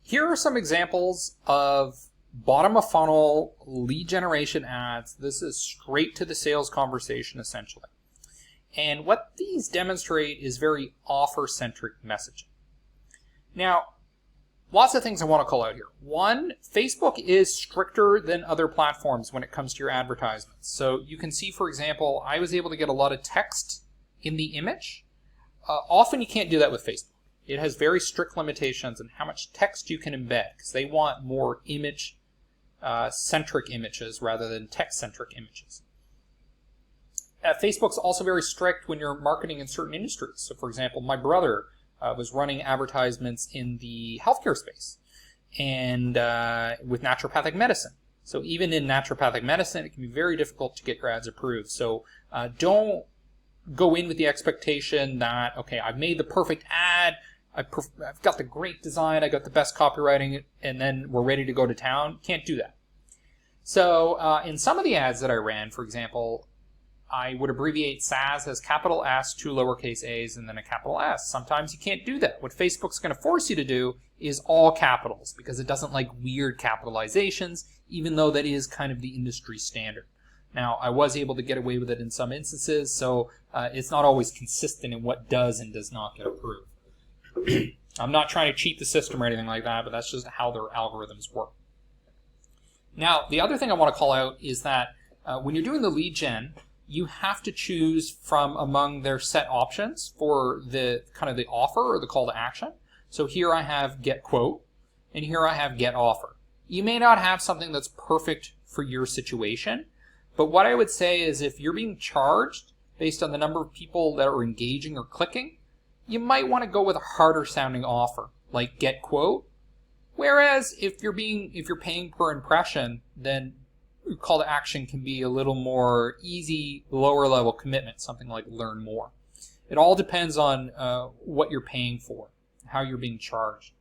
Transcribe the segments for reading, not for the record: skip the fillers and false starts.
Here are some examples of bottom of funnel lead generation ads. This is straight to the sales conversation essentially. And what these demonstrate is very offer-centric messaging. Now, lots of things I want to call out here. One, Facebook is stricter than other platforms when it comes to your advertisements. So you can see, for example, I was able to get a lot of text in the image. Often you can't do that with Facebook. It has very strict limitations on how much text you can embed because they want more image-centric images rather than text-centric images. Facebook's also very strict when you're marketing in certain industries. So, for example, my brother was running advertisements in the healthcare space and with naturopathic medicine. So even in naturopathic medicine, it can be very difficult to get your ads approved. So don't go in with the expectation that, okay, I've made the perfect ad, I've got the great design, I got the best copywriting, and then we're ready to go to town. Can't do that. So in some of the ads that I ran, for example, I would abbreviate SAS as capital S, 2 lowercase a's, and then a capital S. Sometimes you can't do that. What Facebook's going to force you to do is all capitals because it doesn't like weird capitalizations, even though that is kind of the industry standard. Now, I was able to get away with it in some instances, so it's not always consistent in what does and does not get approved. I'm not trying to cheat the system or anything like that, but that's just how their algorithms work. Now, the other thing I want to call out is that when you're doing the lead gen, you have to choose from among their set options for the kind of the offer or the call to action. So here I have get quote, and here I have get offer. You may not have something that's perfect for your situation, but what I would say is if you're being charged based on the number of people that are engaging or clicking, you might want to go with a harder sounding offer like get quote. Whereas if you're paying per impression, then call to action can be a little more easy, lower level commitment, something like learn more. It all depends on what you're paying for, how you're being charged.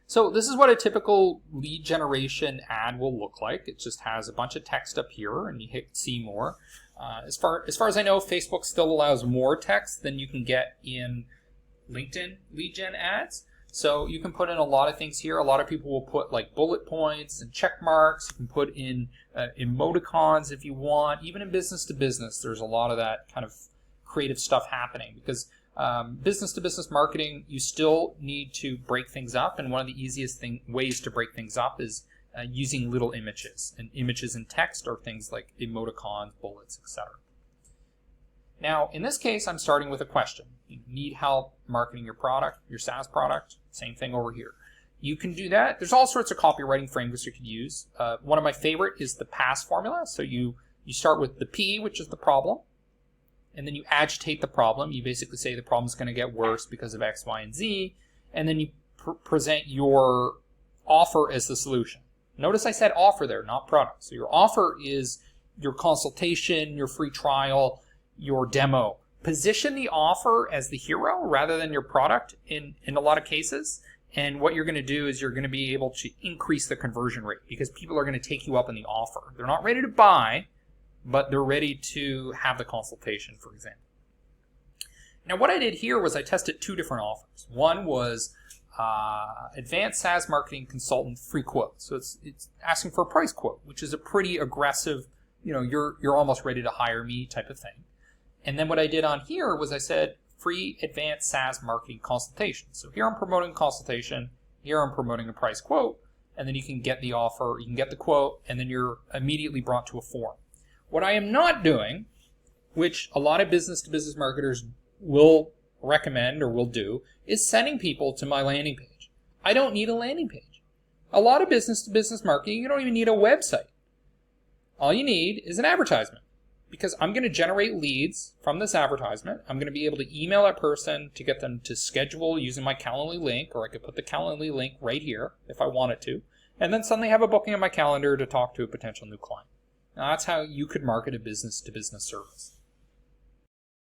So this is what a typical lead generation ad will look like. It just has a bunch of text up here and you hit see more. As far as I know, Facebook still allows more text than you can get in LinkedIn lead gen ads. So you can put in a lot of things here. A lot of people will put like bullet points and check marks. You can put in emoticons if you want. Even in business to business, there's a lot of that kind of creative stuff happening because business to business marketing, you still need to break things up. And one of the easiest ways to break things up is using little images. And images and text are things like emoticons, bullets, etc. Now, in this case, I'm starting with a question. You need help marketing your product, your SaaS product. Same thing over here. You can do that. There's all sorts of copywriting frameworks you could use. One of my favorite is the PASS formula. So you start with the P, which is the problem, and then you agitate the problem. You basically say the problem is going to get worse because of X, Y, and Z, and then you present your offer as the solution. Notice I said offer there, not product. So your offer is your consultation, your free trial, your demo. Position the offer as the hero rather than your product in a lot of cases. And what you're going to do is you're going to be able to increase the conversion rate because people are going to take you up on the offer. They're not ready to buy, but they're ready to have the consultation, for example. Now, what I did here was I tested 2 different offers. One was Advanced SaaS Marketing Consultant free quote. So it's asking for a price quote, which is a pretty aggressive, you're almost ready to hire me type of thing. And then what I did on here was I said free advanced SaaS marketing consultation. So here I'm promoting consultation, here I'm promoting a price quote, and then you can get the offer, you can get the quote, and then you're immediately brought to a form. What I am not doing, which a lot of business to business marketers will recommend or will do, is sending people to my landing page. I don't need a landing page. A lot of business to business marketing, you don't even need a website. All you need is an advertisement. Because I'm going to generate leads from this advertisement. I'm going to be able to email that person to get them to schedule using my Calendly link, or I could put the Calendly link right here if I wanted to, and then suddenly have a booking on my calendar to talk to a potential new client. Now, that's how you could market a business-to-business service.